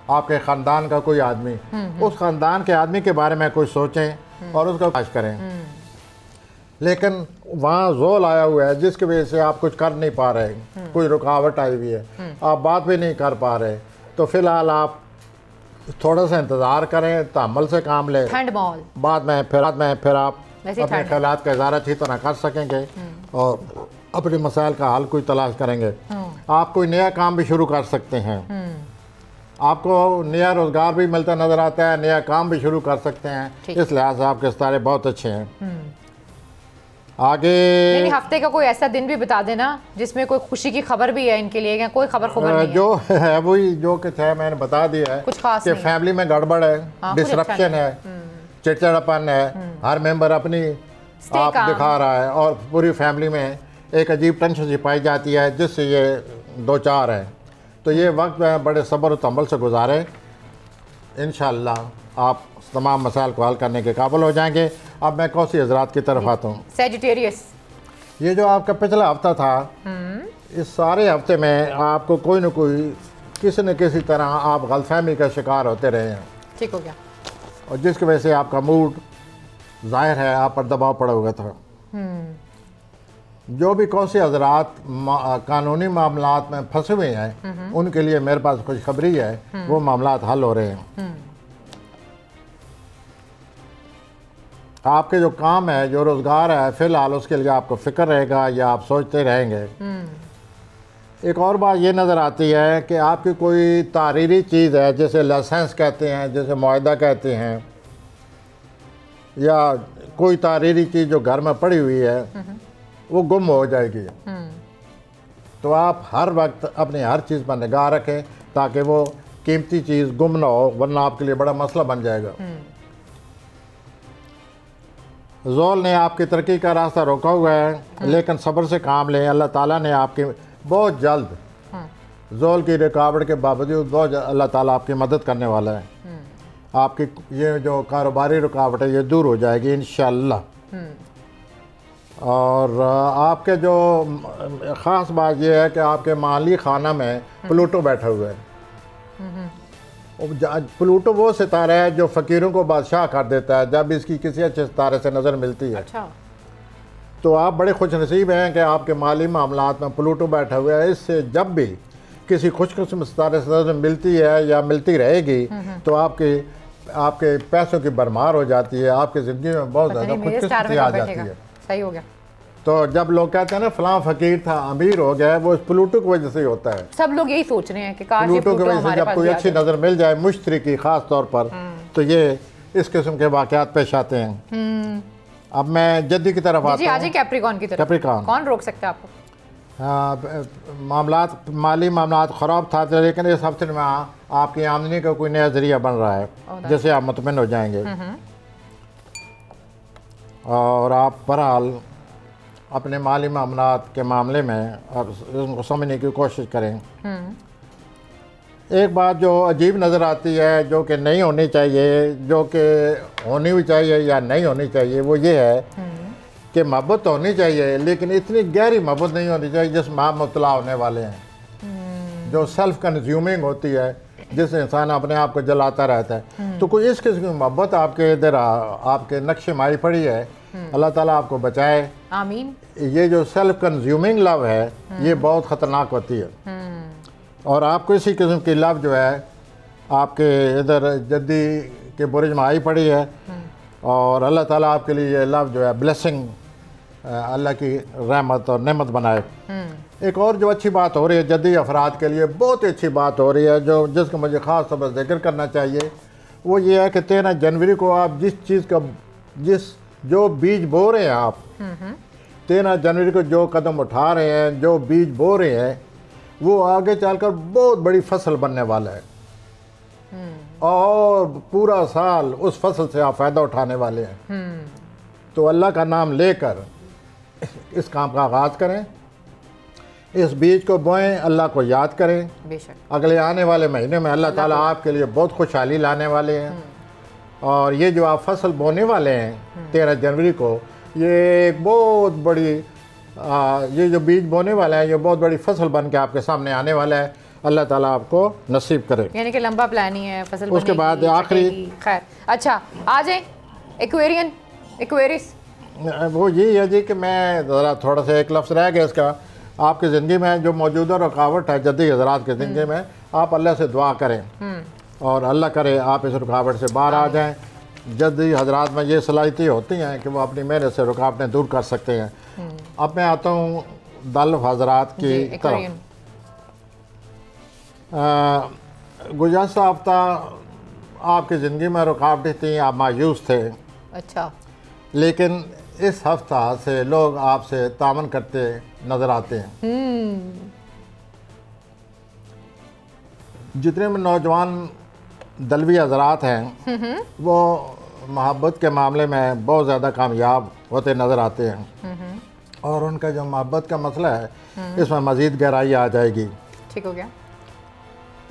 आपके ख़ानदान का कोई आदमी, उस ख़ानदान के आदमी के बारे में कुछ सोचें और उसका काश करें। लेकिन वहाँ ज़ोल आया हुआ है जिसकी वजह से आप कुछ कर नहीं पा रहे, कोई रुकावट आई हुई है, आप बात भी नहीं कर पा रहे। तो फ़िलहाल आप थोड़ा सा इंतज़ार करें, तहम्मुल से काम लें, बाद में फिर आप अपने ख्यालात का इज़हार अच्छी तरह कर सकेंगे और अपने मसाइल का हल कोई तलाश करेंगे। आप कोई नया काम भी शुरू कर सकते हैं, आपको नया रोज़गार भी मिलता नज़र आता है, नया काम भी शुरू कर सकते हैं। इस लिहाज से आपके सितारे बहुत अच्छे हैं। आगे नहीं, हफ्ते का कोई ऐसा दिन भी बता देना जिसमें कोई खुशी की खबर भी है इनके लिए, कोई खबर नहीं जो है वही जो कि थे मैंने बता दिया है, कुछ खास कि फैमिली में गड़बड़ है, डिसरप्शन है, चिड़चिड़ापन है, हर मेंबर अपनी आप दिखा रहा है और पूरी फैमिली में एक अजीब टेंशन सी पाई जाती है जिससे ये दो चार है। तो ये वक्त बड़े सब्र और तंबल से गुजारे, इंशाअल्लाह आप तमाम मसाइल को हल करने के काबिल हो जाएंगे। अब मैं कौसी हजरात की तरफ आता हूँ। सैजिटेरियस, ये जो आपका पिछला हफ्ता था, इस सारे हफ्ते में आपको कोई न कोई किसी न किसी तरह आप गलतफहमी का शिकार होते रहे हैं। ठीक हो गया। और जिसकी वजह से आपका मूड जाहिर है आप पर दबाव पड़ा हुआ था। जो भी कौसी हजरात कानूनी मामलात में फंसे हुए हैं उनके लिए मेरे पास खुशखबरी है, वो मामलात हल हो रहे हैं। आपके जो काम है, जो रोज़गार है, फ़िलहाल उसके लिए आपको फ़िक्र रहेगा या आप सोचते रहेंगे। एक और बात ये नज़र आती है कि आपकी कोई तारीरी चीज़ है, जैसे लाइसेंस कहते हैं, जैसे मुआहदा कहते हैं, या कोई तारीरी चीज़ जो घर में पड़ी हुई है वो गुम हो जाएगी। तो आप हर वक्त अपनी हर चीज़ पर निगाह रखें ताकि वो कीमती चीज़ गुम ना हो, वरना आपके लिए बड़ा मसला बन जाएगा। ज़ोल ने आपकी तरक्की का रास्ता रोका हुआ है, लेकिन सब्र से काम लें। अल्लाह ताला ने आपकी बहुत जल्द ज़ोल की रुकावट के बावजूद बहुत अल्लाह ताला आपकी मदद करने वाला है। आपकी ये जो कारोबारी रुकावट है ये दूर हो जाएगी इंशाअल्लाह। और आपके जो ख़ास बात यह है कि आपके माली खाना में प्लूटो बैठा हुआ है। प्लूटो वो सितारा है जो फ़कीरों को बादशाह कर देता है जब इसकी किसी अच्छे सितारे से नज़र मिलती है। अच्छा। तो आप बड़े खुश नसीब हैं कि आपके माली मामलात में प्लूटो बैठा हुआ है। इससे जब भी किसी खुशकिस्मत सितारे से नज़र मिलती है या मिलती रहेगी तो आपके पैसों की भरमार हो जाती है, आपकी ज़िंदगी में बहुत ज़्यादा खुशकिस्मती आ जाती है। सही हो गया। तो जब लोग कहते हैं ना फलां फ़कीर था अमीर हो गया, वो प्लूटो की वजह से ही होता है। सब लोग यही सोच रहे हैं कि काश प्लूटो की वजह से जब कोई अच्छी नज़र मिल जाए मुश्तरी की ख़ास तौर पर, तो ये इस किस्म के वाक़यात पेश आते हैं। अब मैं जद्दी की तरफ आता हूँ। कैप्रिकॉन की तरफ। कैप्रिकॉन कौन रोक सकता है आपको? माली मामलात ख़राब था, लेकिन इस हफ्ते में आपकी आमदनी का कोई नया ज़रिया बन रहा है जिससे आप मुतमिन हो जाएंगे। और आप बहरहाल अपने माली मामलात के मामले में अब उसको समझने की कोशिश करें। एक बात जो अजीब नज़र आती है, जो कि नहीं होनी चाहिए, जो कि होनी भी चाहिए या नहीं होनी चाहिए, वो ये है कि मोहब्बत होनी चाहिए लेकिन इतनी गहरी मोहब्बत नहीं होनी चाहिए जिसमें आप मुब्तला होने वाले हैं, जो सेल्फ कंज्यूमिंग होती है, जिससे इंसान अपने आप को जलाता रहता है। तो कोई इस किस्म की मोहब्बत आपके इधर आपके नक्शे माई पड़ी है, अल्लाह ताला आपको बचाए, आमीन। ये जो सेल्फ कंज्यूमिंग लव है ये बहुत ख़तरनाक होती है। और आपको इसी किस्म की लव जो है आपके इधर जद्दी के बुरज में आई पड़ी है, और अल्लाह ताला आपके लिए ये लव जो है ब्लेसिंग, अल्लाह की रहमत और नेमत बनाए। एक और जो अच्छी बात हो रही है जद्दी अफराद के लिए, बहुत ही अच्छी बात हो रही है जो जिसका मुझे ख़ास तौर पर जिक्र करना चाहिए, वो ये है कि 13 जनवरी को आप जिस चीज़ का जो बीज बो रहे हैं, आप 13 जनवरी को जो कदम उठा रहे हैं, जो बीज बो रहे हैं, वो आगे चलकर बहुत बड़ी फसल बनने वाला है और पूरा साल उस फसल से आप फ़ायदा उठाने वाले हैं। तो अल्लाह का नाम लेकर इस काम का आगाज़ करें, इस बीज को बोएं, अल्लाह को याद करें। बेशक अगले आने वाले महीने में अल्लाह ताला आपके लिए बहुत खुशहाली लाने वाले हैं। और ये जो आप फसल बोने वाले हैं 13 जनवरी को, ये एक बहुत बड़ी ये जो बीज बोने वाला है ये बहुत बड़ी फसल बन के आपके सामने आने वाला है। अल्लाह ताला आपको नसीब करे। यानी कि लंबा प्लान ही है फसल। उसके बाद आखिरी खैर, अच्छा आ जाए एक्वेरियस। वो यही है जी कि मैं ज़रा थोड़ा सा एक लफ्ज़ रह गया इसका, आपकी ज़िंदगी में जो मौजूदा रुकावट है जद्दी हज़रात की ज़िंदगी में, आप अल्लाह से दुआ करें और अल्लाह करे आप इस रुकावट से बाहर आ जाएं। जद्दी हज़रात में ये सलाहियतें होती हैं कि वो अपनी मेहनत से रुकावटें दूर कर सकते हैं। अब मैं आता हूँ दल हज़रात की तरफ। गुज़श्ता हफ्ता आपकी ज़िंदगी में रुकावटें थी, आप मायूस थे। अच्छा। लेकिन इस हफ्ता से लोग आपसे तामन करते नज़र आते हैं। जितने भी नौजवान दलवी हजरात हैं वो मोहब्बत के मामले में बहुत ज़्यादा कामयाब होते नज़र आते हैं, और उनका जो मोहब्बत का मसला है इसमें मज़ीद गहराई आ जाएगी। ठीक हो गया।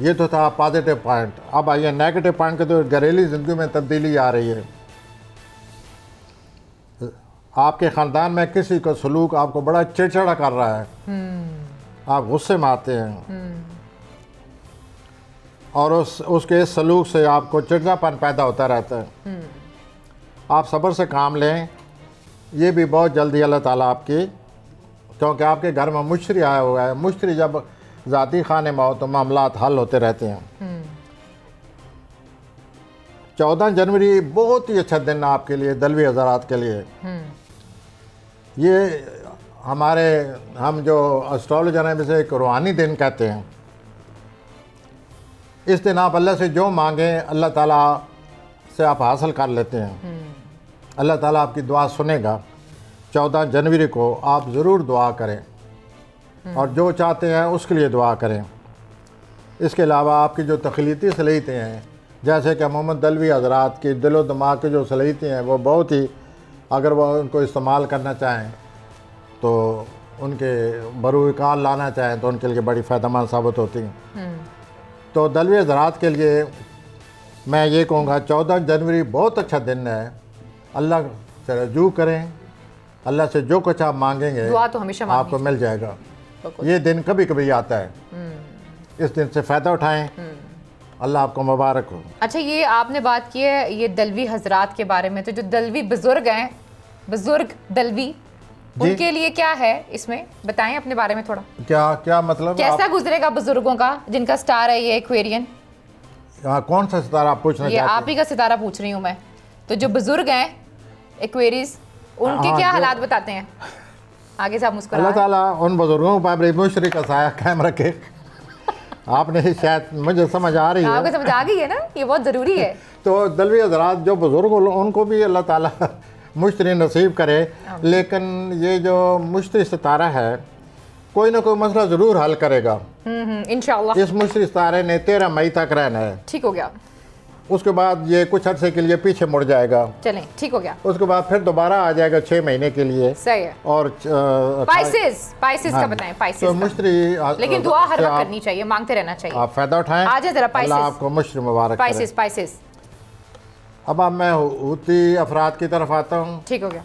ये तो था पॉजिटिव पॉइंट। अब आइए नेगेटिव पॉइंट के, तो घरेलू ज़िंदगी में तब्दीली आ रही है। आपके ख़ानदान में किसी का सलूक आपको बड़ा चिड़चिड़ा कर रहा है, आप गुस्से में आते हैं, और उसके सलूक से आपको चिड़चिड़ापन पैदा होता रहता है। आप सब्र से काम लें, ये भी बहुत जल्दी अल्लाह ताला आपकी, क्योंकि आपके घर में मुश्तरी आया हुआ है। मुश्तरी जब ज़ाती खाने में हो तो मामलात हल होते रहते हैं। 14 जनवरी बहुत ही अच्छा दिन है आपके लिए, दलवी हज़रात के लिए। ये हम जो एस्ट्रोलॉजर हैं इसे एक रूहानी दिन कहते हैं। इस दिन आप अल्लाह से जो मांगें अल्लाह ताला से आप हासिल कर लेते हैं। अल्लाह ताला आपकी दुआ सुनेगा। 14 जनवरी को आप ज़रूर दुआ करें, और जो चाहते हैं उसके लिए दुआ करें। इसके अलावा आपकी जो तख्लीती सलीतें हैं, जैसे कि मोहम्मद दलवी हज़रात की दिलो दिमाग की जो सलीतें हैं वो बहुत ही, अगर वो उनको इस्तेमाल करना चाहें तो उनके बरूकाल लाना चाहें तो उनके लिए बड़ी फ़ायदेमंद साबित होती हैं। तो दलवी हज़रात के लिए मैं ये कहूँगा 14 जनवरी बहुत अच्छा दिन है। अल्लाह से रजू करें, अल्लाह से जो कुछ आप मांगेंगे दुआ तो हमेशा आपको मिल जाएगा। ये दिन कभी कभी आता है, इस दिन से फ़ायदा उठाएं। अल्लाह आपको मुबारक हो। अच्छा, ये आपने बात की है ये दलवी हजरात के बारे में, तो जो दलवी बुजुर्ग हैं, बुजुर्ग दलवी, उनके लिए क्या है इसमें बताएं अपने बारे में थोड़ा। क्या मतलब, कैसा गुजरेगा बुजुर्गों का जिनका स्टार है ये एक्वेरियन? कौन सा सितारा आप पूछना चाहते हैं? आप ही का सितारा पूछ रही हूँ मैं। तो जो बुजुर्ग हैं एक्वेरीज, उनके क्या हालात बताते हैं? आगे से आप मुस्कुरा। अल्लाह ताला उन बुजुर्गों पर अपनी मुश्तरी का साया कायम रखे। आपने शायद, मुझे समझ आ रही है, आपको समझ आ गई है ना, ये बहुत ज़रूरी है। तो दलवी हज़रात जो बुजुर्ग उनको भी अल्लाह ताला मुश्तरी नसीब करे। लेकिन ये जो मुश्तरी सितारा है कोई ना कोई मसला ज़रूर हल करेगा इंशाअल्लाह। इस मुश्तरी सितारे ने 13 मई तक रहना है। ठीक हो गया। उसके बाद ये कुछ अर्से के लिए पीछे मुड़ जाएगा। चलें, ठीक हो गया। उसके बाद फिर दोबारा आ जाएगा 6 महीने के लिए। सही है। और पाइसेस का बताएं। पाइसेस तो मुश्तरी, लेकिन दुआ हर वक्त करनी चाहिए, मांगते रहना चाहिए। आप फायदा उठाएं। आ जाए जरा पाइसेस। अल्लाह आपको मुश्तरी मुबारक करे। पाइसेस। अब मैं हूती अफराद की तरफ आता हूँ। ठीक हो गया।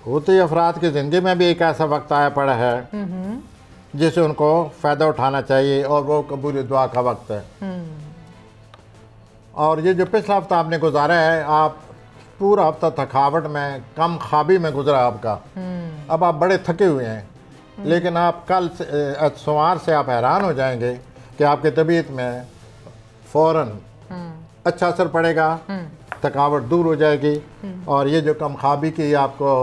हूती अफराद की ज़िंदगी में भी एक ऐसा वक्त आया पड़ा है जिसे उनको फ़ायदा उठाना चाहिए, और वो कबूल दुआ का वक्त है। और ये जो पिछला हफ्ता आपने गुजारा है, आप पूरा हफ्ता थकावट में, कम ख्वाबी में गुजरा आपका। अब आप बड़े थके हुए हैं, लेकिन आप कल सोमवार से आप हैरान हो जाएंगे कि आपकी तबीयत में फ़ौरन अच्छा असर पड़ेगा, थकावट दूर हो जाएगी, और ये जो कम ख्वाबी की आपको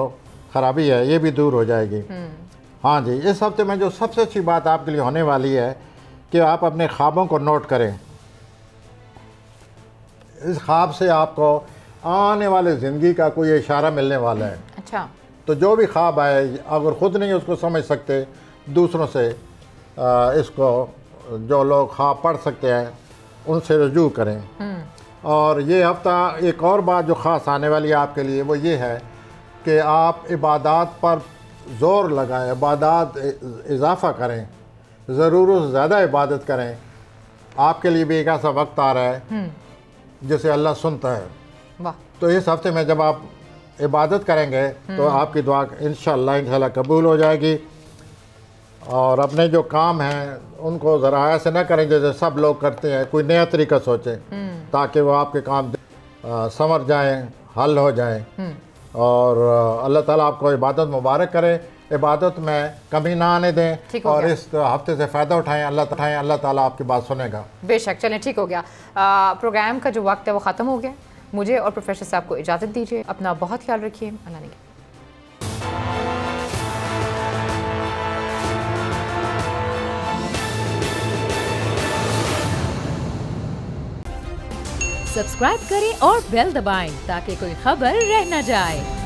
ख़राबी है ये भी दूर हो जाएगी। हाँ जी, इस हफ्ते में जो सबसे अच्छी बात आपके लिए होने वाली है कि आप अपने ख्वाबों को नोट करें। इस ख्वाब से आपको आने वाले ज़िंदगी का कोई इशारा मिलने वाला है। अच्छा। तो जो भी ख्वाब आए, अगर ख़ुद नहीं उसको समझ सकते, दूसरों से इसको, जो लोग ख्वाब पढ़ सकते हैं उनसे रजू करें। और ये हफ्ता एक और बात जो ख़ास आने वाली है आपके लिए वो ये है कि आप इबादत पर ज़ोर लगाएं, इबादत इजाफ़ा करें, ज़रूरत से ज़्यादा इबादत करें। आपके लिए भी एक ऐसा वक्त आ रहा है जिसे अल्लाह सुनता है। वाह। तो इस हफ्ते में जब आप इबादत करेंगे तो आपकी दुआ इंशाअल्लाह कबूल हो जाएगी। और अपने जो काम हैं उनको ज़रा ऐसे ना करें जैसे सब लोग करते हैं, कोई नया तरीका सोचें ताकि वो आपके काम संवर जाएं, हल हो जाएं। और अल्लाह ताला आपको इबादत मुबारक करे, इबादत में कमी ना आने दें, और इस हफ्ते से फ़ायदा उठाएं। अल्लाह ताला आपकी बात सुनेगा। बेशक। चलें, ठीक हो गया। प्रोग्राम का जो वक्त है वो ख़त्म हो गया। मुझे और प्रोफेसर साहब को इजाज़त दीजिए। अपना बहुत ख्याल रखिए। अल्लाह ने सब्सक्राइब करें और बेल दबाएं ताकि कोई खबर रह न जाए।